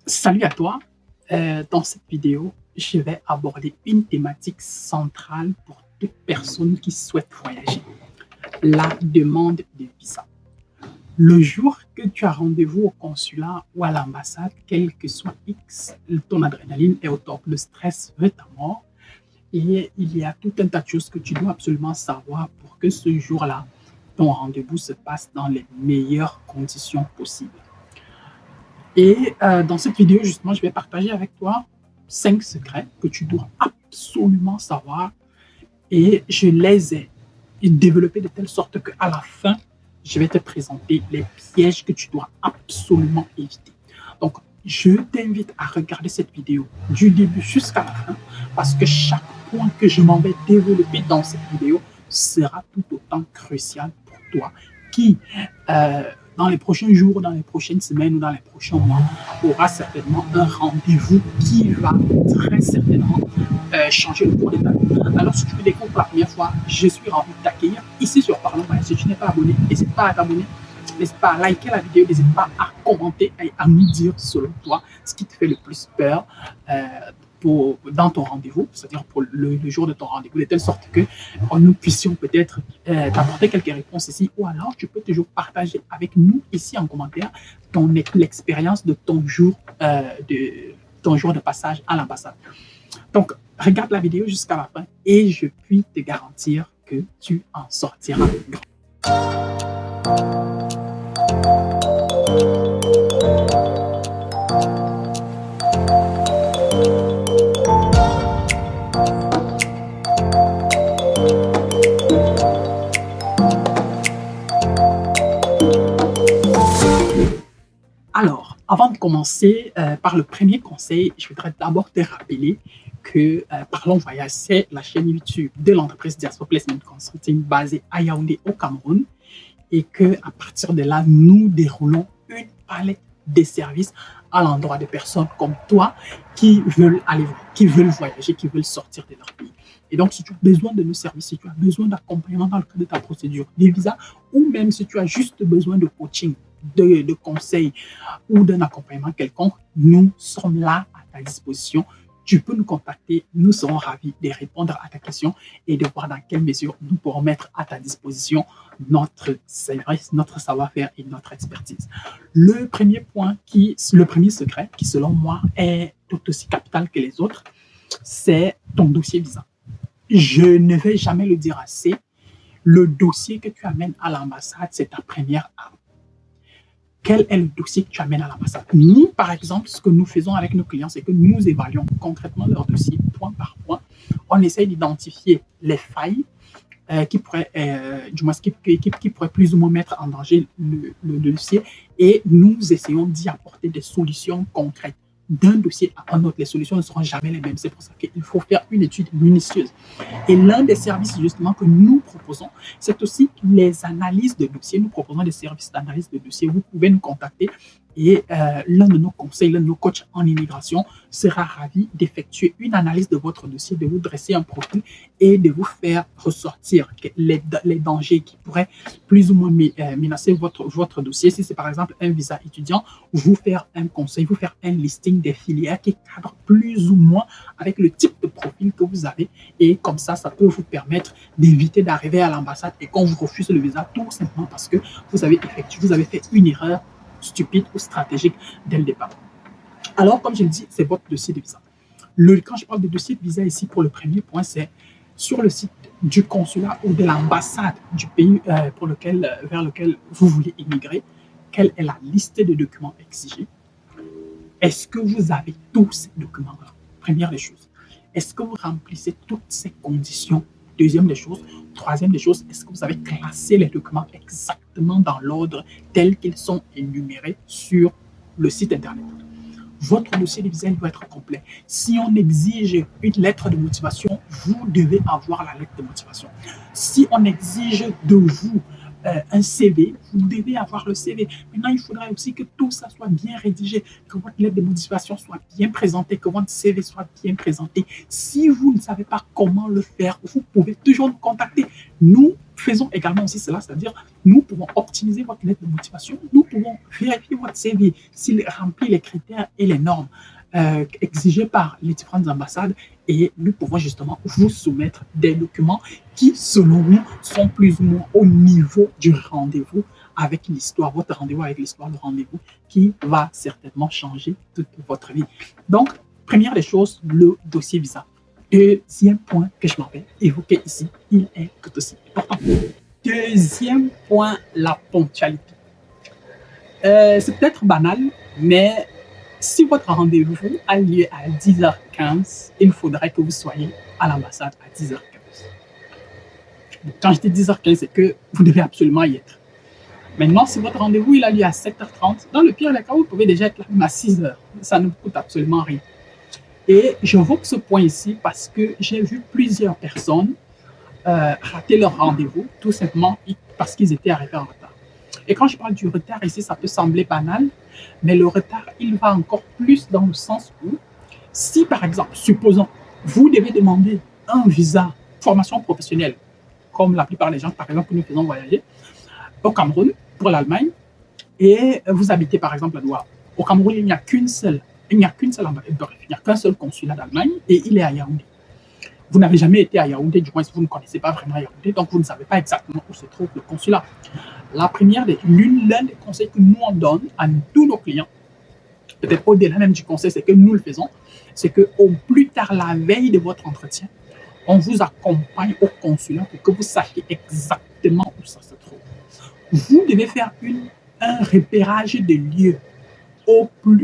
Salut à toi. Dans cette vidéo, je vais aborder une thématique centrale pour toute personne qui souhaite voyager, la demande de visa. Le jour que tu as rendez-vous au consulat ou à l'ambassade, quel que soit X, ton adrénaline est au top, le stress veut ta mort et il y a tout un tas de choses que tu dois absolument savoir pour que ce jour-là, ton rendez-vous se passe dans les meilleures conditions possibles. Et dans cette vidéo, justement, je vais partager avec toi 5 secrets que tu dois absolument savoir et je les ai développés de telle sorte qu'à la fin, je vais te présenter les pièges que tu dois absolument éviter. Donc, je t'invite à regarder cette vidéo du début jusqu'à la fin parce que chaque point que je m'en vais développer dans cette vidéo sera tout autant crucial pour toi qui, dans les prochains jours, dans les prochaines semaines ou dans les prochains mois, aura certainement un rendez-vous qui va très certainement changer le cours de ta vie. Alors, si tu me découvres pour la première fois, je suis ravi de t'accueillir ici sur Parlons Voyage. Si tu n'es pas abonné, n'hésite pas à t'abonner, n'hésite pas à liker la vidéo, n'hésite pas à commenter et à nous dire selon toi ce qui te fait le plus peur dans ton rendez-vous, c'est-à-dire pour le jour de ton rendez-vous, de telle sorte que nous puissions peut-être t'apporter quelques réponses ici, ou alors tu peux toujours partager avec nous ici en commentaire l'expérience de ton jour de passage à l'ambassade. Donc, regarde la vidéo jusqu'à la fin et je puis te garantir que tu en sortiras grand. Alors, avant de commencer par le premier conseil, je voudrais d'abord te rappeler que Parlons Voyage, c'est la chaîne YouTube de l'entreprise Diaspora Placement Consulting basée à Yaoundé au Cameroun et qu'à partir de là, nous déroulons une palette de services à l'endroit de personnes comme toi qui veulent voyager, qui veulent sortir de leur pays. Et donc, si tu as besoin de nos services, si tu as besoin d'accompagnement dans le cadre de ta procédure de visa, ou même si tu as juste besoin de coaching, de conseils ou d'un accompagnement quelconque, nous sommes là à ta disposition. Tu peux nous contacter, nous serons ravis de répondre à ta question et de voir dans quelle mesure nous pourrons mettre à ta disposition notre service, notre savoir-faire et notre expertise. Le premier secret qui selon moi est tout aussi capital que les autres, c'est ton dossier visa. Je ne vais jamais le dire assez, le dossier que tu amènes à l'ambassade, c'est ta première arme. Quel est le dossier que tu amènes à l'ambassade? Nous, par exemple, ce que nous faisons avec nos clients, c'est que nous évaluons concrètement leur dossier point par point. On essaye d'identifier les failles qui pourraient plus ou moins mettre en danger le dossier et nous essayons d'y apporter des solutions concrètes. D'un dossier à un autre, les solutions ne seront jamais les mêmes. C'est pour ça qu'il faut faire une étude minutieuse. Et l'un des services justement que nous proposons, c'est aussi les analyses de dossiers. Nous proposons des services d'analyse de dossiers. Vous pouvez nous contacter et l'un de nos conseils, l'un de nos coachs en immigration sera ravi d'effectuer une analyse de votre dossier, de vous dresser un profil et de vous faire ressortir les dangers qui pourraient plus ou moins menacer votre dossier. Si c'est par exemple un visa étudiant, vous faire un conseil, vous faire un listing des filières qui cadrent plus ou moins avec le type de profil que vous avez. Et comme ça peut vous permettre d'éviter d'arriver à l'ambassade et qu'on vous refuse le visa tout simplement parce que vous avez fait une erreur stupide ou stratégique dès le départ. Alors, comme je le dis, c'est votre dossier de visa. Quand je parle de dossier de visa ici, pour le premier point, c'est sur le site du consulat ou de l'ambassade du pays vers lequel vous voulez immigrer, quelle est la liste de documents exigés? Est-ce que vous avez tous ces documents-là? Première des choses. Est-ce que vous remplissez toutes ces conditions? Deuxième des choses. Troisième des choses, est-ce que vous avez classé les documents exactement dans l'ordre tel qu'ils sont énumérés sur le site Internet? Votre dossier de visa doit être complet. Si on exige une lettre de motivation, vous devez avoir la lettre de motivation. Si on exige de vous un CV, vous devez avoir le CV. Maintenant, il faudra aussi que tout ça soit bien rédigé, que votre lettre de motivation soit bien présentée, que votre CV soit bien présenté. Si vous ne savez pas comment le faire, vous pouvez toujours nous contacter. Nous, faisons également aussi cela, c'est-à-dire nous pouvons optimiser votre lettre de motivation, nous pouvons vérifier votre CV s'il remplit les critères et les normes exigés par les différentes ambassades et nous pouvons justement vous soumettre des documents qui, selon nous, sont plus ou moins au niveau du rendez-vous avec l'histoire, votre rendez-vous avec l'histoire de rendez-vous qui va certainement changer toute votre vie. Donc, première des choses, le dossier visa. Deuxième point que je m'appelle évoquer ici, il est tout aussi important. Deuxième point, la ponctualité. C'est peut-être banal, mais si votre rendez-vous a lieu à 10h15, il faudrait que vous soyez à l'ambassade à 10h15. Quand je dis 10h15, c'est que vous devez absolument y être. Maintenant, si votre rendez-vous il a lieu à 7h30, dans le pire des cas, vous pouvez déjà être là même à 6h. Ça ne vous coûte absolument rien. Et j'évoque ce point ici parce que j'ai vu plusieurs personnes rater leur rendez-vous, tout simplement parce qu'ils étaient arrivés en retard. Et quand je parle du retard ici, ça peut sembler banal, mais le retard, il va encore plus dans le sens où, si par exemple, supposons, vous devez demander un visa formation professionnelle, comme la plupart des gens, par exemple, que nous faisons voyager au Cameroun pour l'Allemagne, et vous habitez par exemple à Douala. Au Cameroun, il n'y a qu'un seul consulat d'Allemagne et il est à Yaoundé. Vous n'avez jamais été à Yaoundé, du moins si vous ne connaissez pas vraiment Yaoundé, donc vous ne savez pas exactement où se trouve le consulat. L'un des conseils que nous on donne à tous nos clients, peut-être au-delà même du conseil, c'est que nous le faisons, c'est qu'au plus tard la veille de votre entretien, on vous accompagne au consulat pour que vous sachiez exactement où ça se trouve. Vous devez faire un repérage de lieux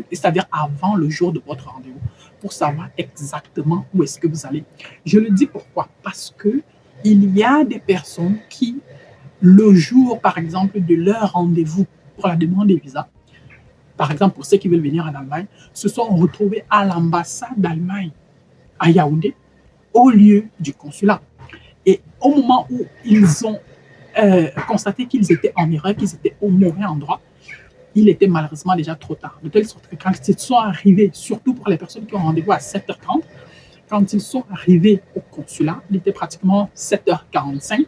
c'est-à-dire avant le jour de votre rendez-vous, pour savoir exactement où est-ce que vous allez. Je le dis pourquoi? Parce que il y a des personnes qui, le jour, par exemple, de leur rendez-vous pour la demande des visas, par exemple, pour ceux qui veulent venir en Allemagne, se sont retrouvés à l'ambassade d'Allemagne, à Yaoundé, au lieu du consulat. Et au moment où ils ont constaté qu'ils étaient en erreur, qu'ils étaient au mauvais endroit, il était malheureusement déjà trop tard. De telle sorte que quand ils sont arrivés, surtout pour les personnes qui ont rendez-vous à 7h30, quand ils sont arrivés au consulat, il était pratiquement 7h45,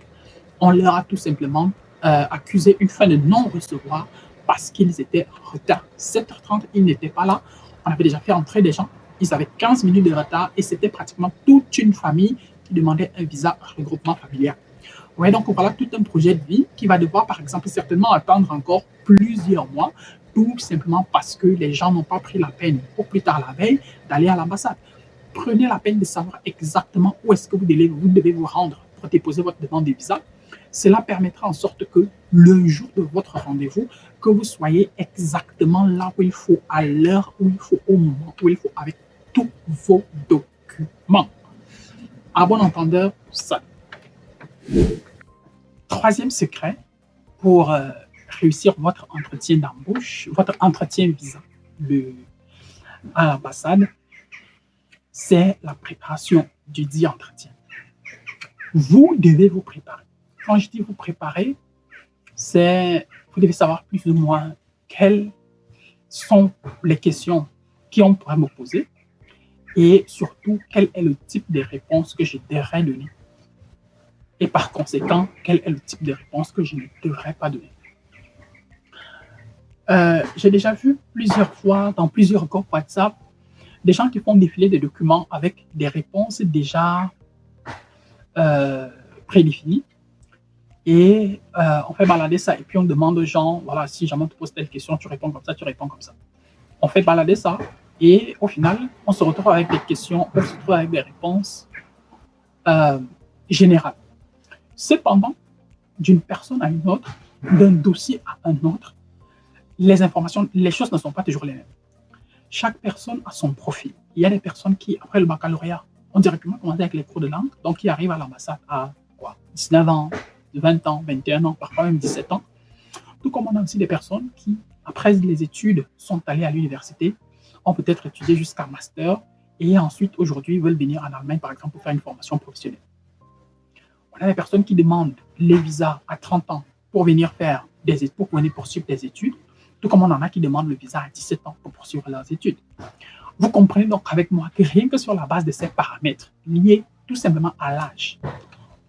on leur a tout simplement accusé une fin de non-recevoir parce qu'ils étaient en retard. 7h30, ils n'étaient pas là. On avait déjà fait entrer des gens. Ils avaient 15 minutes de retard et c'était pratiquement toute une famille qui demandait un visa regroupement familial. Ouais, donc voilà tout un projet de vie qui va devoir, par exemple, certainement attendre encore plusieurs mois, tout simplement parce que les gens n'ont pas pris la peine, au plus tard la veille, d'aller à l'ambassade. Prenez la peine de savoir exactement où est-ce que vous devez vous rendre pour déposer votre demande de visa. Cela permettra en sorte que le jour de votre rendez-vous, que vous soyez exactement là où il faut, à l'heure où il faut, au moment où il faut, avec tous vos documents. À bon entendeur, ça. Troisième secret pour réussir votre entretien d'embauche, votre entretien visa à l'ambassade, c'est la préparation du dit entretien. Vous devez vous préparer. Quand je dis vous préparer, vous devez savoir plus ou moins quelles sont les questions qu'on pourrait me poser et surtout quel est le type de réponse que je devrais donner. Et par conséquent, quel est le type de réponse que je ne devrais pas donner. J'ai déjà vu plusieurs fois dans plusieurs groupes WhatsApp des gens qui font défiler des documents avec des réponses déjà prédéfinies. Et on fait balader ça et puis on demande aux gens, voilà, si jamais on te pose telle question, tu réponds comme ça, tu réponds comme ça. On fait balader ça et au final, on se retrouve avec des questions, on se retrouve avec des réponses générales. Cependant, d'une personne à une autre, d'un dossier à un autre, les choses ne sont pas toujours les mêmes. Chaque personne a son profil. Il y a des personnes qui, après le baccalauréat, ont directement commencé avec les cours de langue, donc qui arrivent à l'ambassade à 19 ans, 20 ans, 21 ans, parfois même 17 ans. Tout comme on a aussi des personnes qui, après les études, sont allées à l'université, ont peut-être étudié jusqu'à master, et ensuite, aujourd'hui, veulent venir en Allemagne, par exemple, pour faire une formation professionnelle. On a des personnes qui demandent les visas à 30 ans pour venir poursuivre des études, tout comme on en a qui demandent le visa à 17 ans pour poursuivre leurs études. Vous comprenez donc avec moi que rien que sur la base de ces paramètres liés tout simplement à l'âge,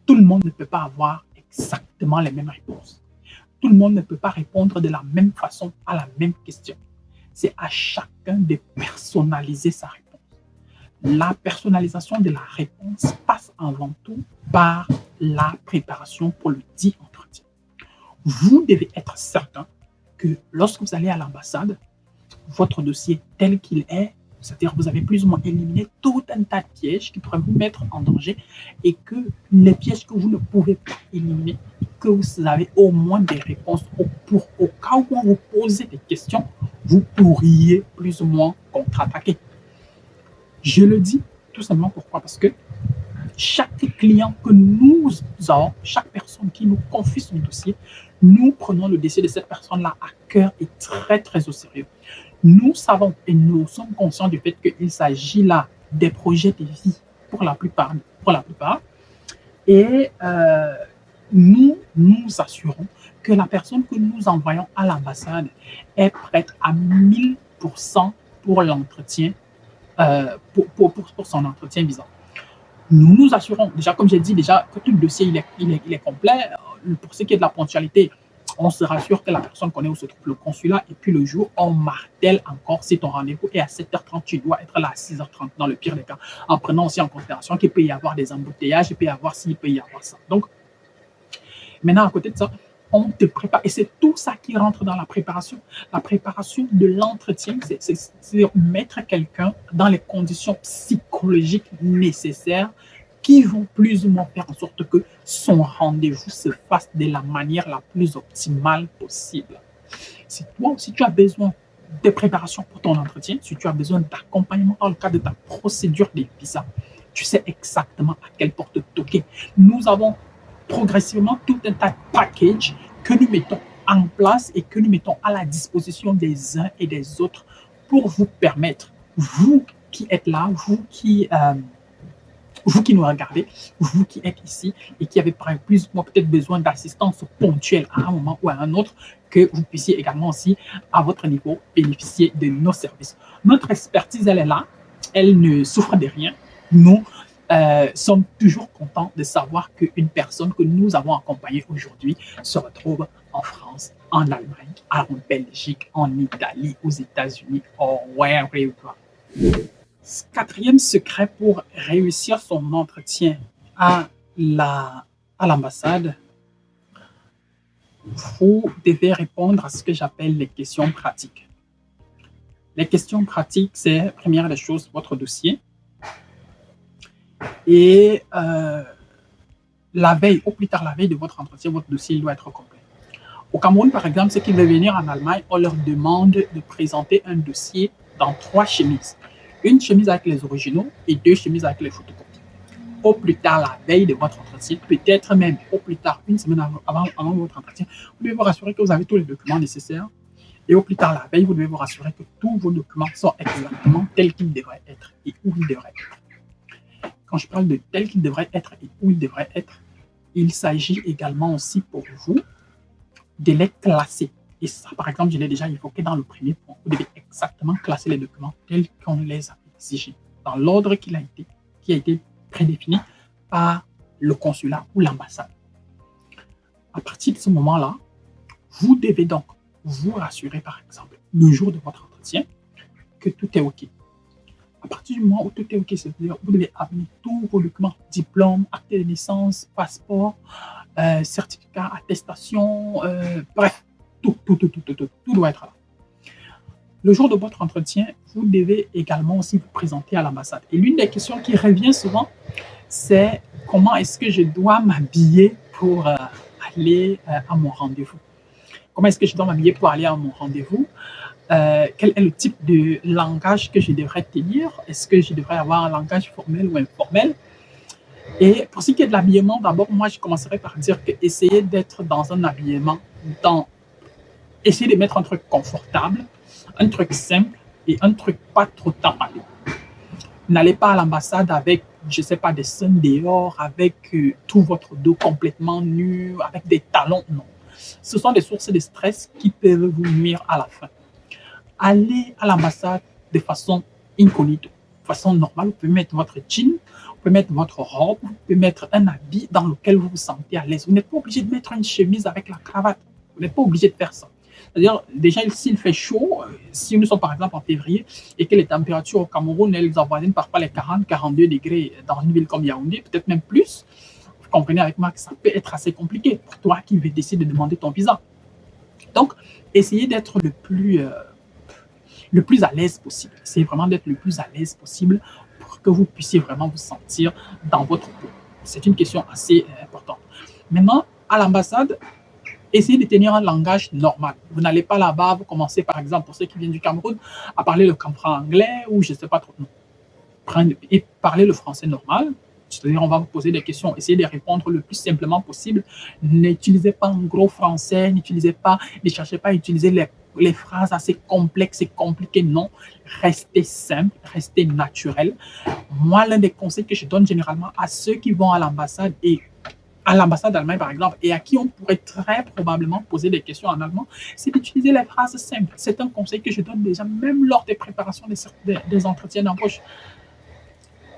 tout le monde ne peut pas avoir exactement les mêmes réponses. Tout le monde ne peut pas répondre de la même façon à la même question. C'est à chacun de personnaliser sa réponse. La personnalisation de la réponse passe avant tout par la préparation pour le dit entretien. Vous devez être certain que lorsque vous allez à l'ambassade, votre dossier tel qu'il est, c'est-à-dire que vous avez plus ou moins éliminé tout un tas de pièges qui pourraient vous mettre en danger et que les pièges que vous ne pouvez pas éliminer, que vous avez au moins des réponses au cas où on vous pose des questions, vous pourriez plus ou moins contre-attaquer. Je le dis tout simplement pourquoi? Parce que chaque client que nous avons, chaque personne qui nous confie son dossier, nous prenons le dossier de cette personne-là à cœur et très, très au sérieux. Nous savons et nous sommes conscients du fait qu'il s'agit là des projets de vie pour la plupart. Et nous nous assurons que la personne que nous envoyons à l'ambassade est prête à 1000% pour l'entretien, pour son entretien visant. Nous nous assurons, déjà, comme j'ai dit, déjà, que tout le dossier il est complet. Pour ce qui est de la ponctualité, on se rassure que la personne connaît où se trouve le consulat. Et puis le jour, on martèle encore si ton rendez-vous est à 7h30, tu dois être là à 6h30 dans le pire des cas, en prenant aussi en considération qu'il peut y avoir des embouteillages, il peut y avoir ci, il peut y avoir ça. Donc, maintenant, à côté de ça, on te prépare. Et c'est tout ça qui rentre dans la préparation. La préparation de l'entretien, c'est mettre quelqu'un dans les conditions psychologiques nécessaires qui vont plus ou moins faire en sorte que son rendez-vous se fasse de la manière la plus optimale possible. Si toi aussi tu as besoin de préparation pour ton entretien, si tu as besoin d'accompagnement dans le cadre de ta procédure de visa, tu sais exactement à quelle porte toquer. Nous avons progressivement tout un tas de packages que nous mettons en place et que nous mettons à la disposition des uns et des autres pour vous permettre, vous qui êtes là, vous qui nous regardez, vous qui êtes ici et qui avez plus ou moins peut-être besoin d'assistance ponctuelle à un moment ou à un autre, que vous puissiez également aussi, à votre niveau, bénéficier de nos services. Notre expertise, elle est là, elle ne souffre de rien. Nous sommes toujours contents de savoir qu'une personne que nous avons accompagnée aujourd'hui se retrouve en France, en Allemagne, en Belgique, en Italie, aux États-Unis, or wherever. Quatrième secret pour réussir son entretien à l'ambassade, vous devez répondre à ce que j'appelle les questions pratiques. Les questions pratiques, c'est, première des choses, votre dossier. Et la veille, au plus tard la veille de votre entretien, votre dossier doit être complet. Au Cameroun, par exemple, ceux qui veulent venir en Allemagne, on leur demande de présenter un dossier dans 3 chemises. Une chemise avec les originaux et 2 chemises avec les photocopies. Au plus tard la veille de votre entretien, peut-être même au plus tard une semaine avant votre entretien, vous devez vous rassurer que vous avez tous les documents nécessaires. Et au plus tard la veille, vous devez vous rassurer que tous vos documents sont exactement tels qu'ils devraient être et où ils devraient être. Quand je parle de tels qu'ils devraient être et où ils devraient être, il s'agit également aussi pour vous de les classer. Et ça, par exemple, je l'ai déjà évoqué dans le premier point. Vous devez exactement classer les documents tels qu'on les a exigés, dans l'ordre qui a été prédéfini par le consulat ou l'ambassade. À partir de ce moment-là, vous devez donc vous rassurer, par exemple, le jour de votre entretien, que tout est OK. À partir du moment où tout est OK, c'est-à-dire vous devez amener tous vos documents, diplôme, acte de naissance, passeport, certificat, attestation, bref, tout doit être là. Le jour de votre entretien, vous devez également aussi vous présenter à l'ambassade. Et l'une des questions qui revient souvent, c'est comment est-ce que je dois m'habiller pour aller à mon rendez-vous? Comment est-ce que je dois m'habiller pour aller à mon rendez-vous? Quel est le type de langage que je devrais tenir? Est-ce que je devrais avoir un langage formel ou informel? Et pour ce qui est de l'habillement, d'abord, moi, je commencerai par dire que essayer d'être dans un habillement, essayer de mettre un truc confortable, un truc simple et un truc pas trop tapalé. N'allez pas à l'ambassade avec, je ne sais pas, des scènes dehors, avec tout votre dos complètement nu, avec des talons. Non. Ce sont des sources de stress qui peuvent vous nuire à la fin. Allez à l'ambassade de façon incognito, de façon normale. Vous pouvez mettre votre jean, vous pouvez mettre votre robe, vous pouvez mettre un habit dans lequel vous vous sentez à l'aise. Vous n'êtes pas obligé de mettre une chemise avec la cravate. Vous n'êtes pas obligé de faire ça. C'est-à-dire, déjà, s'il fait chaud, si nous sommes par exemple en février et que les températures au Cameroun, elles avoisinent parfois les 40-42 degrés dans une ville comme Yaoundé, peut-être même plus, vous comprenez avec moi que ça peut être assez compliqué pour toi qui veux décider de demander ton visa. Donc, essayez d'être le plus à l'aise possible. Essayez vraiment d'être le plus à l'aise possible pour que vous puissiez vraiment vous sentir dans votre peau. C'est une question assez importante. Maintenant, à l'ambassade, essayez de tenir un langage normal. Vous n'allez pas là-bas, vous commencez par exemple, pour ceux qui viennent du Cameroun, à parler le anglais ou je ne sais pas trop. Non. Et parler le français normal. C'est-à-dire, on va vous poser des questions, essayez de répondre le plus simplement possible. N'utilisez pas un gros français, ne cherchez pas à utiliser les phrases assez complexes et compliquées. Non, restez simple, restez naturel. Moi, l'un des conseils que je donne généralement à ceux qui vont à l'ambassade d'Allemagne, par exemple, et à qui on pourrait très probablement poser des questions en allemand, c'est d'utiliser les phrases simples. C'est un conseil que je donne déjà, même lors des préparations des entretiens d'embauche.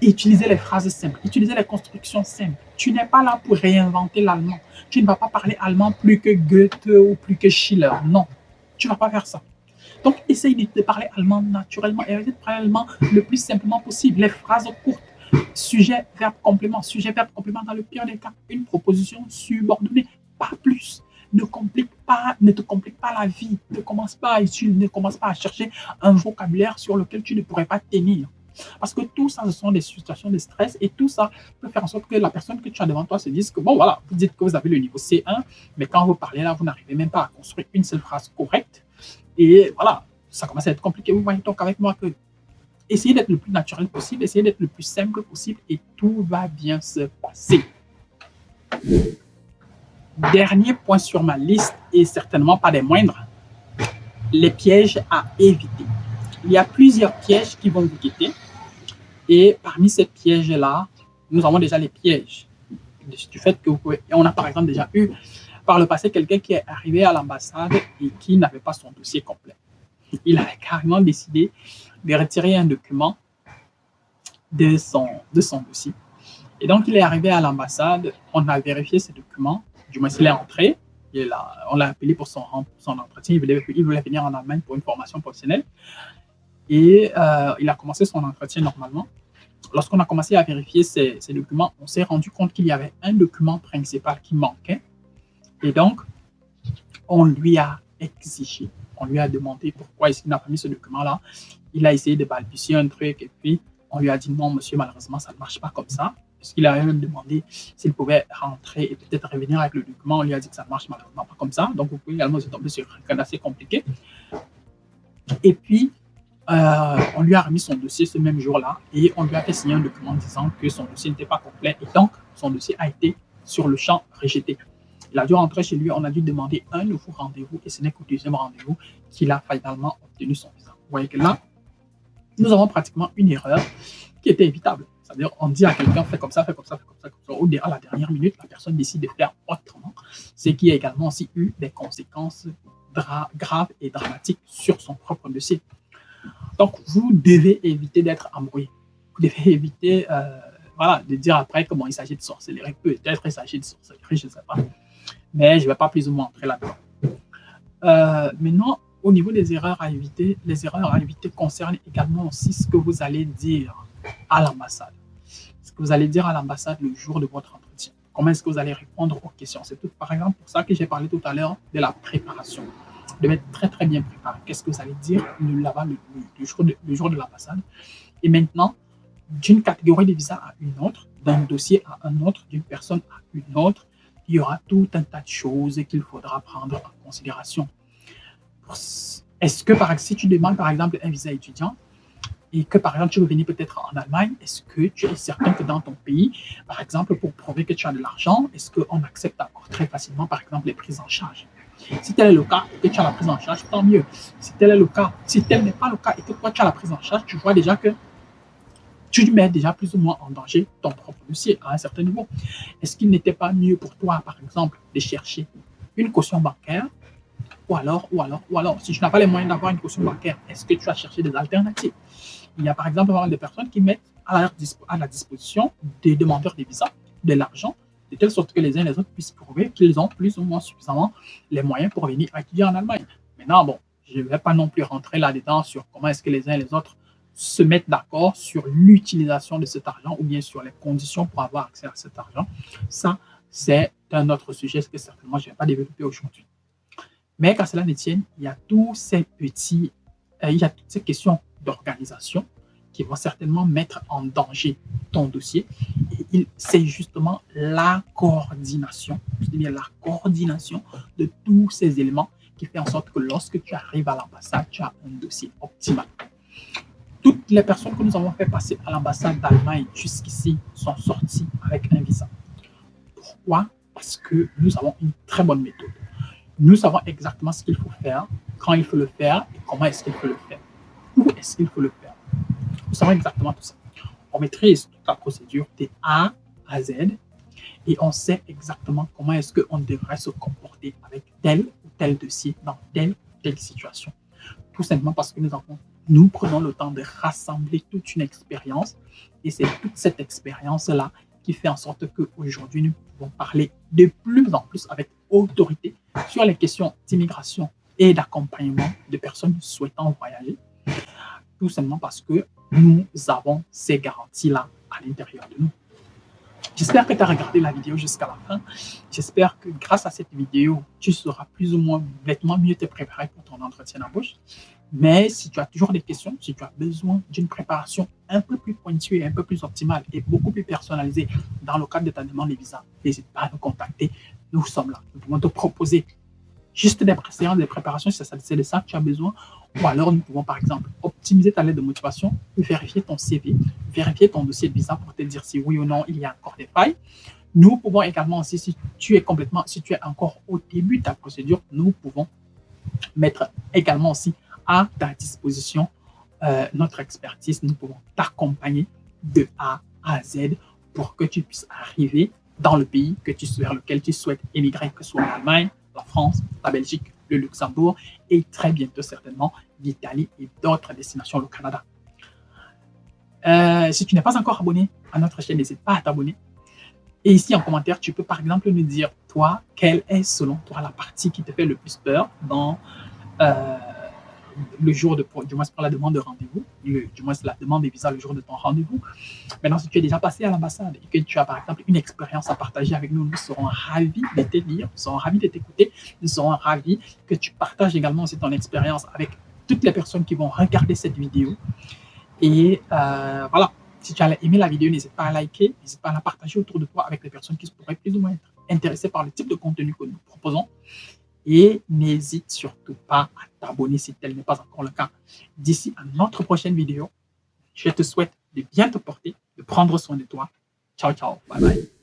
Utilisez les phrases simples, utilisez les constructions simples. Tu n'es pas là pour réinventer l'allemand. Tu ne vas pas parler allemand plus que Goethe ou plus que Schiller. Non, tu ne vas pas faire ça. Donc, essaye de parler allemand naturellement et de parler allemand le plus simplement possible. Les phrases courtes. Sujet, verbe, complément. Sujet, verbe, complément dans le pire des cas. Une proposition subordonnée, pas plus. Ne te complique pas la vie. Ne commence pas à chercher un vocabulaire sur lequel tu ne pourrais pas tenir. Parce que tout ça, ce sont des situations de stress et tout ça peut faire en sorte que la personne que tu as devant toi se dise que, bon, voilà, vous dites que vous avez le niveau C1, mais quand vous parlez là, vous n'arrivez même pas à construire une seule phrase correcte. Et voilà, ça commence à être compliqué. Vous voyez donc avec moi que essayez d'être le plus naturel possible, essayez d'être le plus simple possible et tout va bien se passer. Dernier point sur ma liste et certainement pas des moindres, les pièges à éviter. Il y a plusieurs pièges qui vont vous guetter. Et parmi ces pièges-là, nous avons déjà les pièges du fait que vous pouvez. Et on a par exemple déjà eu par le passé quelqu'un qui est arrivé à l'ambassade et qui n'avait pas son dossier complet. Il avait carrément décidé de retirer un document de son dossier. Et donc, il est arrivé à l'ambassade, on a vérifié ces documents, du moins, il est entré, on l'a appelé pour son entretien, il voulait venir en Allemagne pour une formation professionnelle. Et il a commencé son entretien normalement. Lorsqu'on a commencé à vérifier ces documents, on s'est rendu compte qu'il y avait un document principal qui manquait. Et donc, on lui a exigé, on lui a demandé pourquoi est-ce qu'il n'a pas mis ce document-là. Il a essayé de balbutier un truc et puis on lui a dit non, monsieur, malheureusement, ça ne marche pas comme ça. Puisqu'il avait même demandé s'il pouvait rentrer et peut-être revenir avec le document. On lui a dit que ça ne marche malheureusement pas comme ça. Donc, vous pouvez également se tomber sur un cas assez compliqué. Et puis, on lui a remis son dossier ce même jour-là et on lui a fait signer un document disant que son dossier n'était pas complet et donc son dossier a été sur le champ rejeté. Il a dû rentrer chez lui, on a dû demander un nouveau rendez-vous et ce n'est qu'au deuxième rendez-vous qu'il a finalement obtenu son visa. Vous voyez que là, nous avons pratiquement une erreur qui était évitable. C'est-à-dire, on dit à quelqu'un, fais comme ça, fais comme ça, fais comme ça, comme ça. Ou à la dernière minute, la personne décide de faire autrement. C'est qu'il y a également aussi eu des conséquences graves et dramatiques sur son propre dossier. Donc, vous devez éviter d'être embrouillé. Vous devez éviter de dire après comment il s'agit de sorcellerie. Peut-être il s'agit de sorcellerie, je ne sais pas. Mais je ne vais pas plus ou moins entrer là-dedans. Maintenant, au niveau des erreurs à éviter, les erreurs à éviter concernent également aussi ce que vous allez dire à l'ambassade. Ce que vous allez dire à l'ambassade le jour de votre entretien. Comment est-ce que vous allez répondre aux questions? C'est tout, par exemple, pour ça que j'ai parlé tout à l'heure de la préparation. Vous devez être très, très bien préparé. Qu'est-ce que vous allez dire là-bas le jour de l'ambassade? Et maintenant, d'une catégorie de visa à une autre, d'un dossier à un autre, d'une personne à une autre, il y aura tout un tas de choses qu'il faudra prendre en considération. Est-ce que, si tu demandes par exemple un visa étudiant et que par exemple tu veux venir peut-être en Allemagne, est-ce que tu es certain que dans ton pays, par exemple pour prouver que tu as de l'argent, est-ce qu'on accepte encore très facilement par exemple les prises en charge? Si tel est le cas et que tu as la prise en charge, tant mieux. Si tel est le cas, si tel n'est pas le cas et que toi tu as la prise en charge, tu vois déjà que tu mets déjà plus ou moins en danger ton propre dossier à un certain niveau. Est-ce qu'il n'était pas mieux pour toi, par exemple, de chercher une caution bancaire ou alors, si tu n'as pas les moyens d'avoir une caution bancaire, est-ce que tu as cherché des alternatives? Il y a par exemple pas mal de personnes qui mettent à la disposition des demandeurs de visa de l'argent, de telle sorte que les uns et les autres puissent prouver qu'ils ont plus ou moins suffisamment les moyens pour venir étudier en Allemagne. Maintenant, bon, je ne vais pas non plus rentrer là-dedans sur comment est-ce que les uns et les autres se mettent d'accord sur l'utilisation de cet argent ou bien sur les conditions pour avoir accès à cet argent. Ça, c'est un autre sujet que certainement je ne vais pas développer aujourd'hui. Mais qu'à cela ne tienne, il y a tous ces petits, il y a toutes ces questions d'organisation qui vont certainement mettre en danger ton dossier. Et c'est justement la coordination, je dis bien la coordination de tous ces éléments qui fait en sorte que lorsque tu arrives à l'ambassade, tu as un dossier optimal. Toutes les personnes que nous avons fait passer à l'ambassade d'Allemagne jusqu'ici sont sorties avec un visa. Pourquoi? Parce que nous avons une très bonne méthode. Nous savons exactement ce qu'il faut faire, quand il faut le faire et comment est-ce qu'il faut le faire. Où est-ce qu'il faut le faire. Nous savons exactement tout ça. On maîtrise toute la procédure de A à Z et on sait exactement comment est-ce qu'on devrait se comporter avec tel ou tel dossier dans telle ou telle situation. Tout simplement parce que nous prenons le temps de rassembler toute une expérience et c'est toute cette expérience-là qui fait en sorte qu'aujourd'hui, nous pouvons parler de plus en plus avec autorité sur les questions d'immigration et d'accompagnement de personnes souhaitant voyager, tout simplement parce que nous avons ces garanties-là à l'intérieur de nous. J'espère que tu as regardé la vidéo jusqu'à la fin. J'espère que grâce à cette vidéo, tu seras plus ou moins nettement mieux te préparer pour ton entretien d'embauche. Mais si tu as toujours des questions, si tu as besoin d'une préparation un peu plus pointue et un peu plus optimale et beaucoup plus personnalisée dans le cadre de ta demande de visa, n'hésite pas à nous contacter. Nous sommes là. Nous pouvons te proposer juste des séances de préparation si c'est de ça que tu as besoin. Ou alors, nous pouvons par exemple optimiser ta lettre de motivation, vérifier ton CV, vérifier ton dossier de visa pour te dire si oui ou non il y a encore des failles. Nous pouvons également aussi, si tu es encore au début de ta procédure, nous pouvons mettre également aussi à ta disposition notre expertise. Nous pouvons t'accompagner de A à Z pour que tu puisses arriver dans le pays vers lequel tu souhaites émigrer, que ce soit l'Allemagne, la France, la Belgique, le Luxembourg et très bientôt certainement l'Italie et d'autres destinations, le Canada. Si tu n'es pas encore abonné à notre chaîne, n'hésite pas à t'abonner. Et ici en commentaire, tu peux par exemple nous dire, toi, quelle est selon toi la partie qui te fait le plus peur dans le jour du moins pour la demande de rendez-vous, du moins la demande de visa le jour de ton rendez-vous. Maintenant, si tu es déjà passé à l'ambassade et que tu as par exemple une expérience à partager avec nous, nous serons ravis de te lire, nous serons ravis de t'écouter, nous serons ravis que tu partages également aussi ton expérience avec toutes les personnes qui vont regarder cette vidéo. Et voilà, si tu as aimé la vidéo, n'hésite pas à liker, n'hésite pas à la partager autour de toi avec les personnes qui pourraient plus ou moins être intéressées par le type de contenu que nous proposons. Et n'hésite surtout pas à t'abonner si tel n'est pas encore le cas. D'ici à notre prochaine vidéo, je te souhaite de bien te porter, de prendre soin de toi. Ciao, ciao. Bye bye.